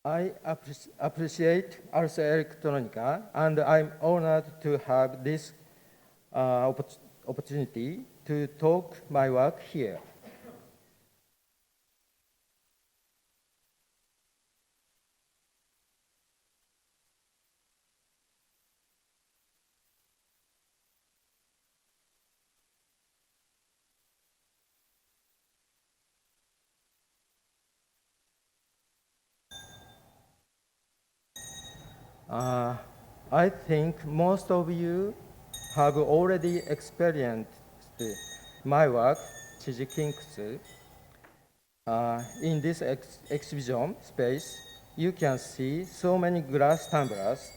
I appreciate Ars Electronica, and I'm honored to have this opportunity to talk my work here. I think most of you have already experienced my work, Chijikinkutsu. In this exhibition space, you can see so many glass tumblers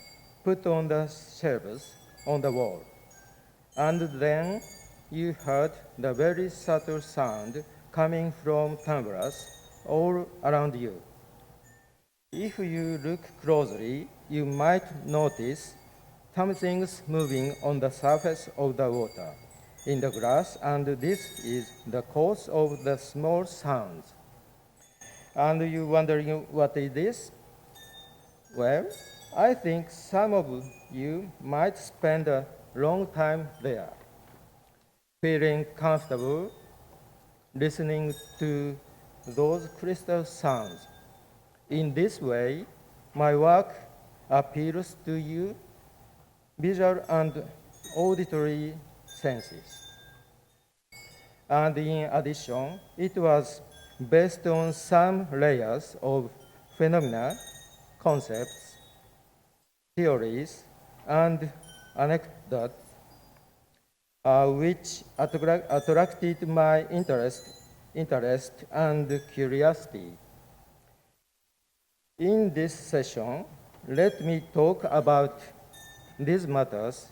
put on the shelves on the wall. And then you heard the very subtle sound coming from tumblers all around you. If you look closely, you might notice something's moving on the surface of the water in the glass, and this is the cause of the small sounds. And you wondering what is this? Well, I think some of you might spend a long time there, feeling comfortable, listening to those crystal sounds. In this way, my work appeals to you visual and auditory senses. And in addition, it was based on some layers of phenomena, concepts, theories, and anecdotes, which attracted my interest and curiosity. In this session, let me talk about these matters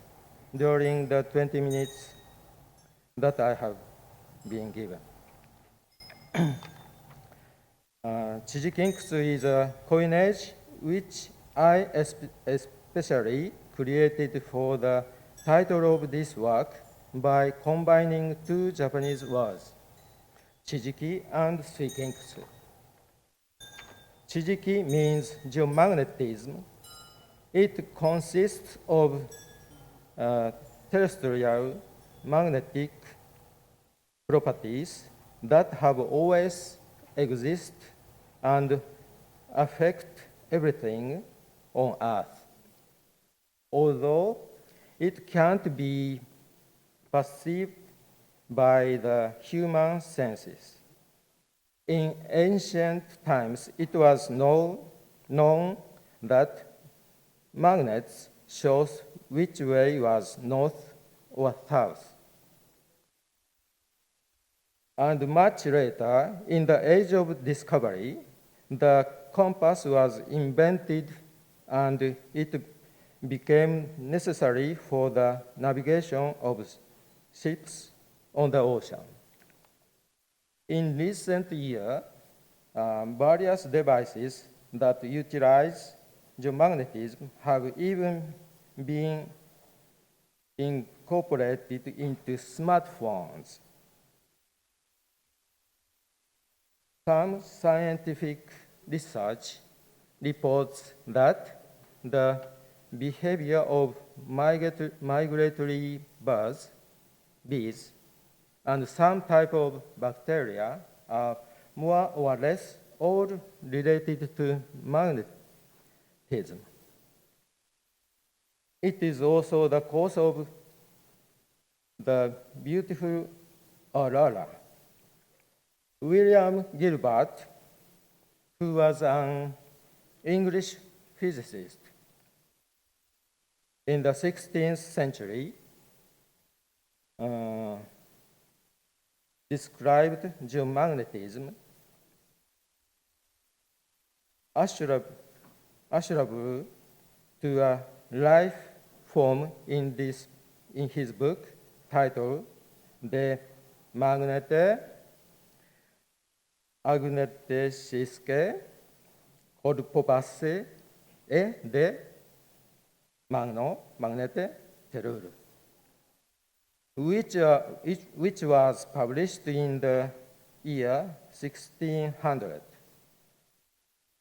during the 20 minutes that I have been given. Chijikinkutsu is a coinage which I especially created for the title of this work by combining two Japanese words, Chijiki and Suikenkutsu. Chijiki means geomagnetism. It consists of terrestrial magnetic properties that have always exist and affect everything on Earth, although it can't be perceived by the human senses. In ancient times, it was known that magnets shows which way was north or south. And much later, in the age of discovery, the compass was invented and it became necessary for the navigation of ships on the ocean. In recent years, various devices that utilize geomagnetism have even been incorporated into smartphones. Some scientific research reports that the behavior of migratory birds, bees, and some type of bacteria are more or less all related to magnetism. It is also the cause of the beautiful aurora. William Gilbert, who was an English physicist in the 16th century, described geomagnetism ascribable to a life form in his book titled De Magnete Agneticisque Corporace e de Magnete Terror, which was published in the year 1600.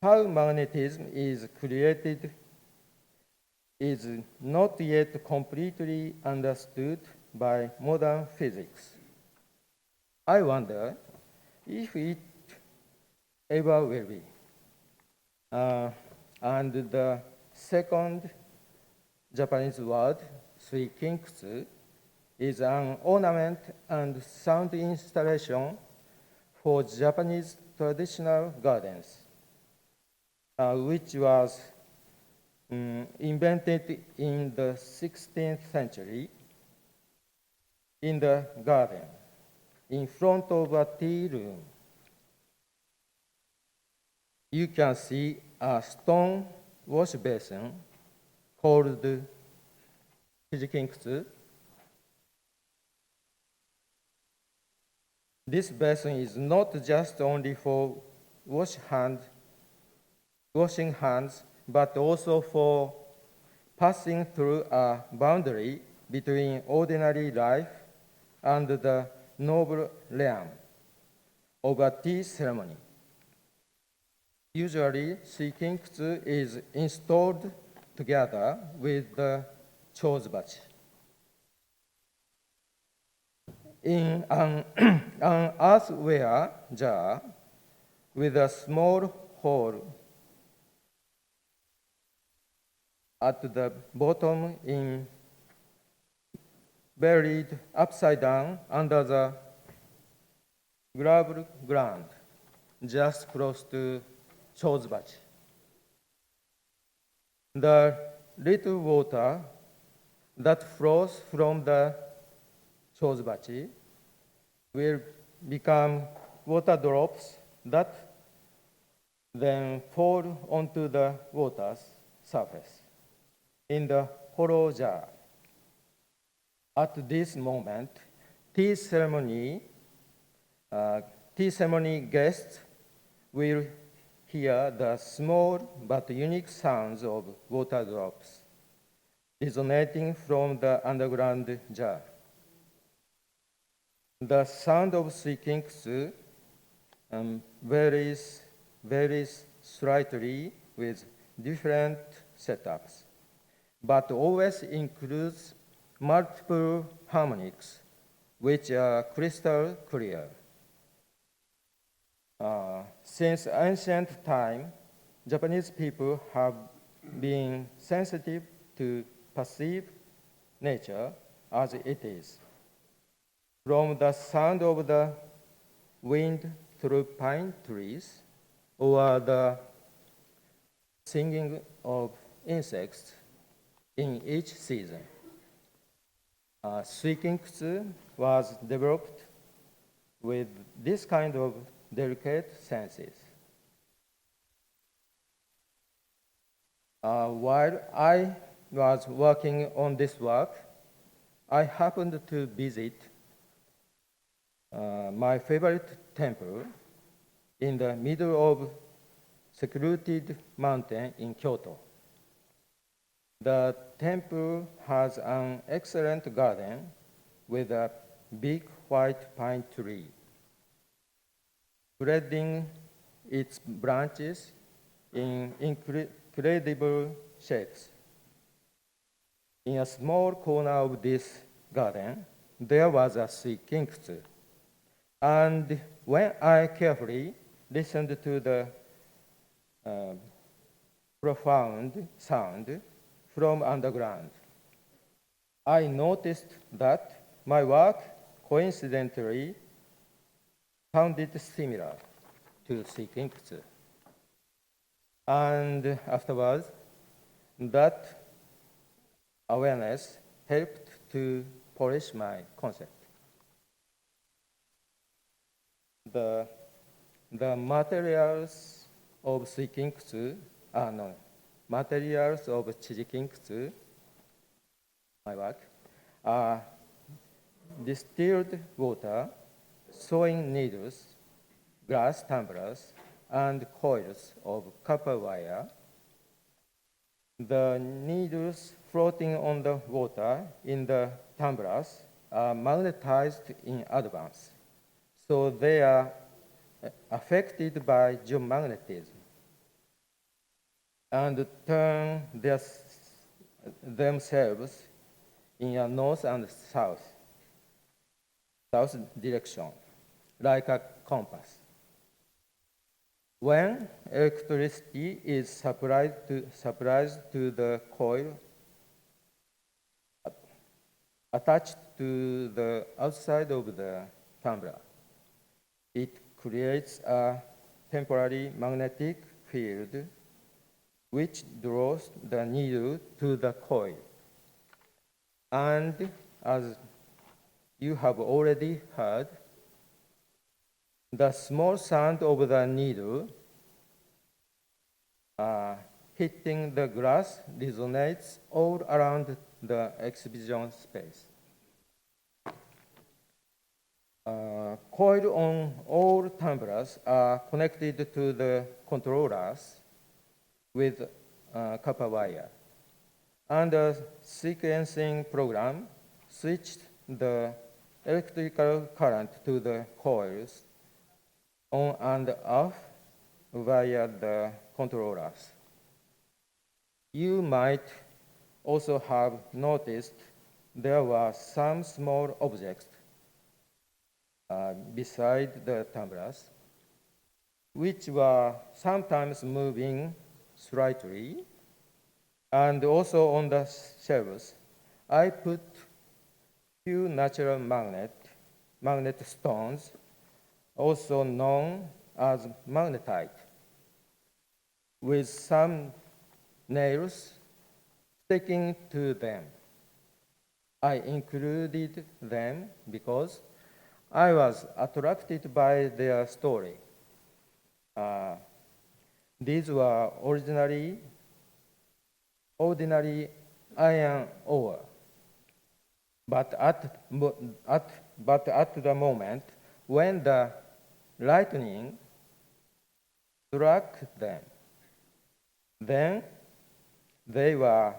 how magnetism is created is not yet completely understood by modern physics. I wonder if it ever will be. And the second Japanese word, Chijikinkutsu, is an ornament and sound installation for Japanese traditional gardens, which was invented in the 16th century. In the garden, in front of a tea room, you can see a stone wash basin called Chijikinkutsu. This basin is not just only for washing hands, but also for passing through a boundary between ordinary life and the noble realm of a tea ceremony. Usually, Chijikinkutsu is installed together with the chozubachi. In an earthenware jar with a small hole at the bottom buried upside down under the gravel ground, just close to chozubachi. The little water that flows from the chozubachi will become water drops that then fall onto the water's surface in the hollow jar. At this moment, tea ceremony guests will hear the small but unique sounds of water drops resonating from the underground jar. The sound of Chijikinkutsu varies slightly with different setups, but always includes multiple harmonics, which are crystal clear. Since ancient time, Japanese people have been sensitive to perceive nature as it is. From the sound of the wind through pine trees, or the singing of insects in each season. Chijikinkutsu was developed with this kind of delicate senses. While I was working on this work, I happened to visit my favorite temple in the middle of secluded mountain in Kyoto. The temple has an excellent garden with a big white pine tree, spreading its branches in incredible shapes. In a small corner of this garden, there was a Chijikinkutsu. And when I carefully listened to the profound sound from underground, I noticed that my work coincidentally sounded similar to Chijikinkutsu. And afterwards, that awareness helped to polish my concept. The materials of Chijikinkutsu, materials of Chijikinkutsu, my work, are distilled water, sewing needles, glass tumblers, and coils of copper wire. The needles floating on the water in the tumblers are magnetized in advance, so they are affected by geomagnetism. and turn themselves in a north and south direction, like a compass. When electricity is supplied to the coil attached to the outside of the tumbler, it creates a temporary magnetic field which draws the needle to the coil. And as you have already heard, the small sound of the needle hitting the glass resonates all around the exhibition space. Coil on all tumblers are connected to the controllers with copper wire. And a sequencing program switched the electrical current to the coils on and off via the controllers. You might also have noticed there were some small objects beside the tumblers, which were sometimes moving slightly, and also on the shelves. I put few natural magnet stones, also known as magnetite, with some nails sticking to them. I included them because I was attracted by their story. These were ordinary iron ore, but at the moment when the lightning struck them, then they were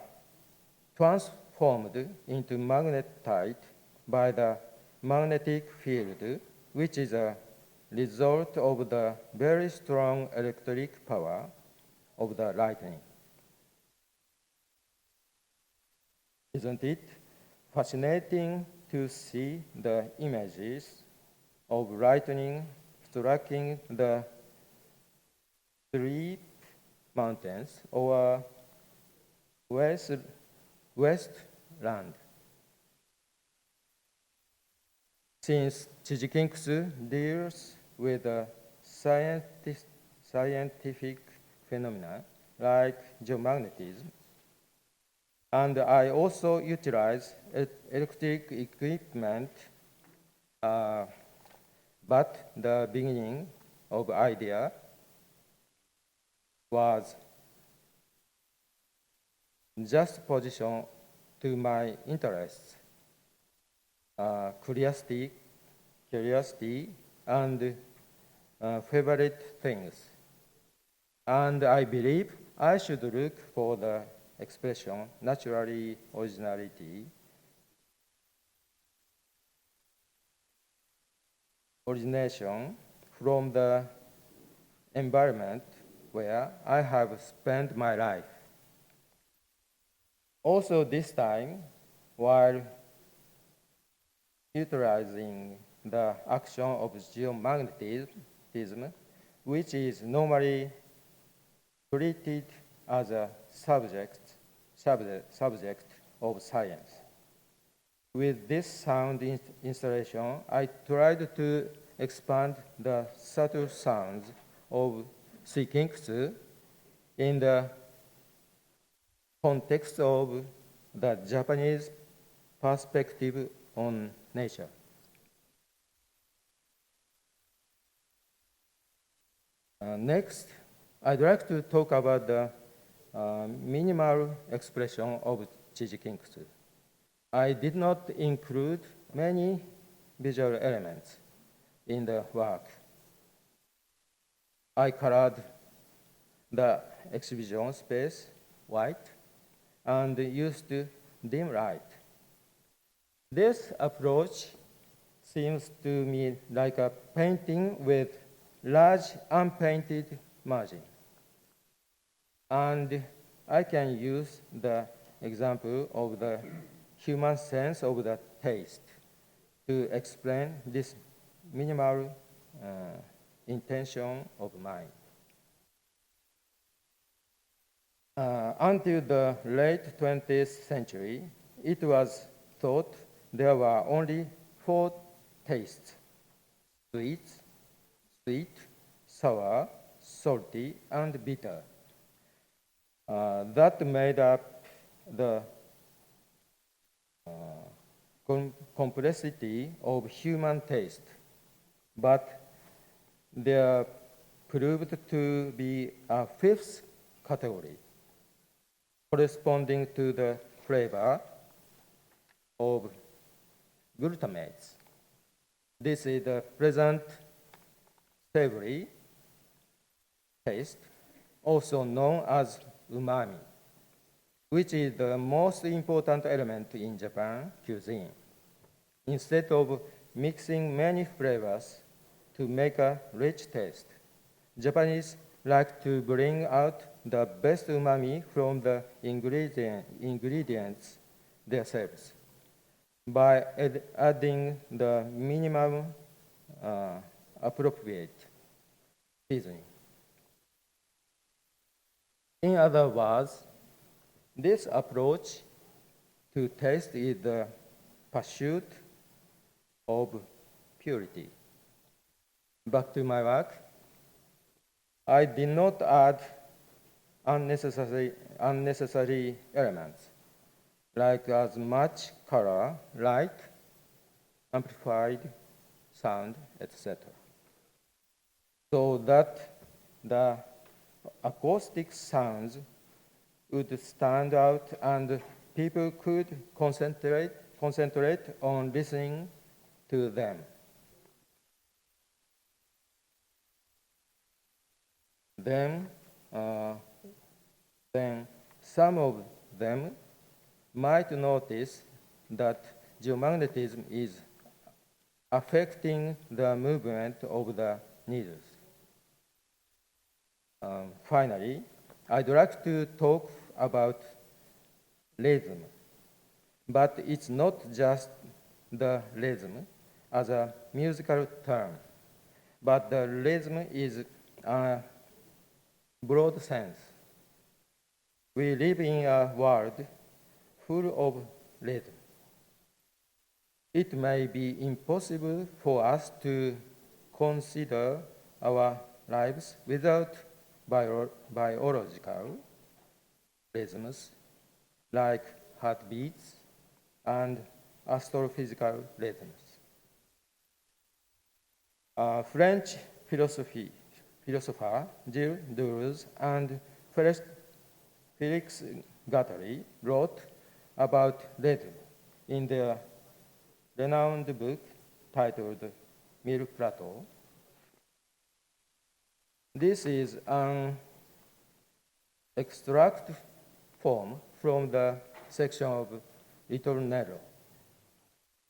transformed into magnetite by the magnetic field, which is a result of the very strong electric power of the lightning. Isn't it fascinating to see the images of lightning striking the three mountains or westland? Since Chijikinkutsu deals with scientific phenomena like geomagnetism, and I also utilize electric equipment, but the beginning of idea was just position to my interests, curiosity, and favorite things. And I believe I should look for the expression naturally origination from the environment where I have spent my life. Also this time, while utilizing the action of geomagnetism, which is normally treated as a subject of science. With this sound installation, I tried to expand the subtle sounds of Chijikinkutsu in the context of the Japanese perspective on nature. Next, I'd like to talk about the minimal expression of Chijikinkutsu. I did not include many visual elements in the work. I colored the exhibition space white and used dim light. This approach seems to me like a painting with large unpainted margin. And I can use the example of the human sense of the taste to explain this minimal intention of mine. Until the late 20th century, it was thought there were only four tastes: sweet, sour, salty, and bitter. That made up the complexity of human taste, but there proved to be a fifth category corresponding to the flavor of glutamates. This is the present savory taste, also known as umami, which is the most important element in Japan cuisine. Instead of mixing many flavors to make a rich taste, Japanese like to bring out the best umami from the ingredients themselves by adding the minimum appropriate seasoning. In other words, this approach to taste is the pursuit of purity. Back to my work. I did not add unnecessary elements, like as much color, light, amplified sound, etc., so that the acoustic sounds would stand out and people could concentrate on listening to them. Then some of them might notice that geomagnetism is affecting the movement of the needles. Finally, I'd like to talk about rhythm, but it's not just the rhythm as a musical term, but the rhythm is a broad sense. We live in a world full of rhythm. It may be impossible for us to consider our lives without biological rhythms like heartbeats and astrophysical rhythms. French philosopher Gilles Deleuze and Felix Guattari wrote about rhythm in their renowned book titled Mille Plateaux. This is an extract form from the section of Little Nelo.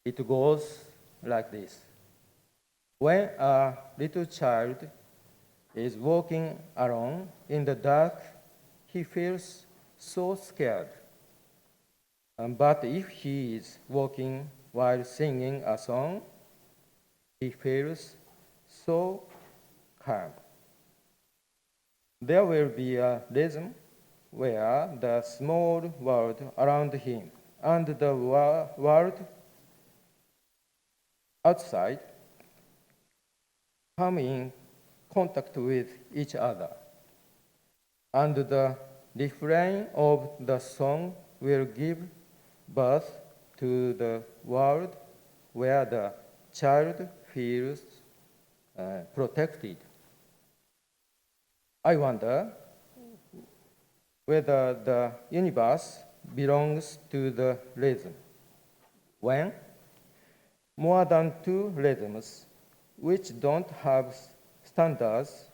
It goes like this. When a little child is walking alone in the dark, he feels so scared. But if he is walking while singing a song, he feels so calm. There will be a rhythm where the small world around him and the world outside come in contact with each other. And the refrain of the song will give birth to the world where the child feels protected. I wonder whether the universe belongs to the rhythm. When more than two rhythms, which don't have standards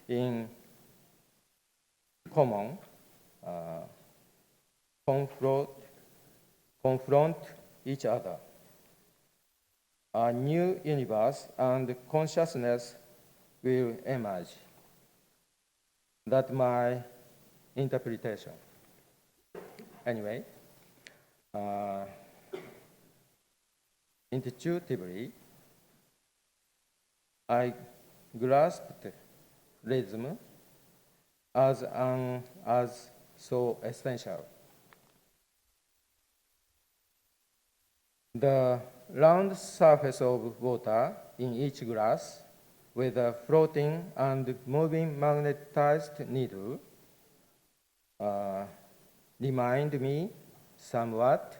in common, confront each other. A new universe and consciousness will emerge. That's my interpretation. Anyway, intuitively, I grasped rhythm as so essential. The round surface of water in each glass with a floating and moving magnetized needle remind me somewhat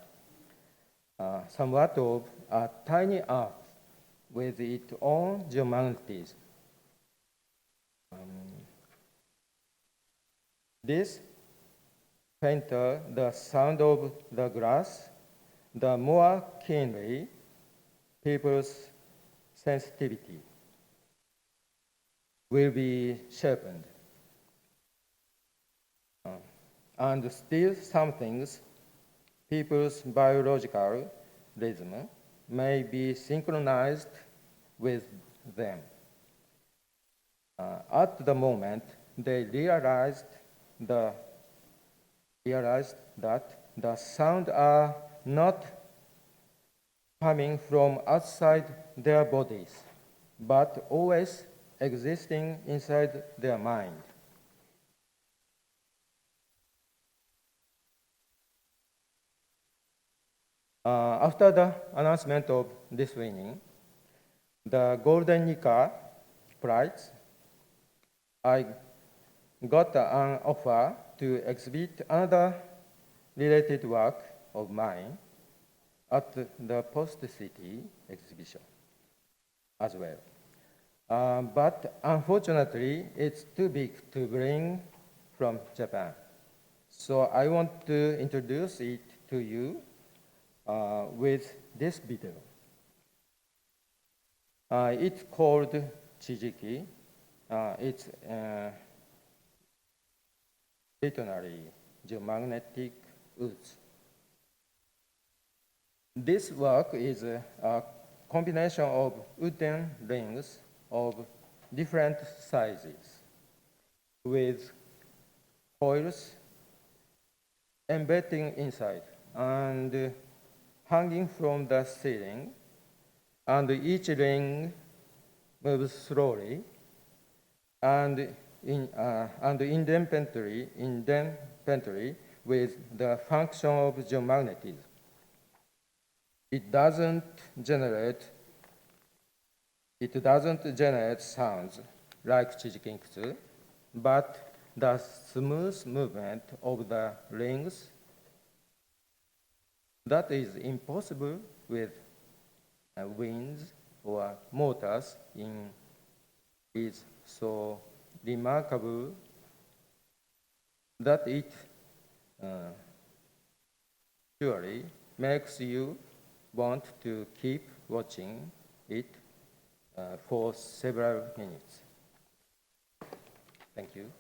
of a tiny earth with its own geomagnetism. This painter the sound of the glass, the more keenly people's sensitivity will be sharpened. And still some things, people's biological rhythm may be synchronized with them. At the moment, they realized that the sound are not coming from outside their bodies, but always existing inside their mind. After the announcement of this winning, the Golden Nica Prize, I got an offer to exhibit another related work of mine at the Post City exhibition as well. But unfortunately, it's too big to bring from Japan. So I want to introduce it to you with this video. It's called Chijiki. It's literally geomagnetic woods. This work is a combination of wooden rings of different sizes with coils embedding inside and hanging from the ceiling, and each ring moves slowly and independently with the function of geomagnetism. It doesn't generate sounds like Chijikinkutsu, but the smooth movement of the rings that is impossible with winds or motors is so remarkable that it surely makes you want to keep watching it for several minutes. Thank you.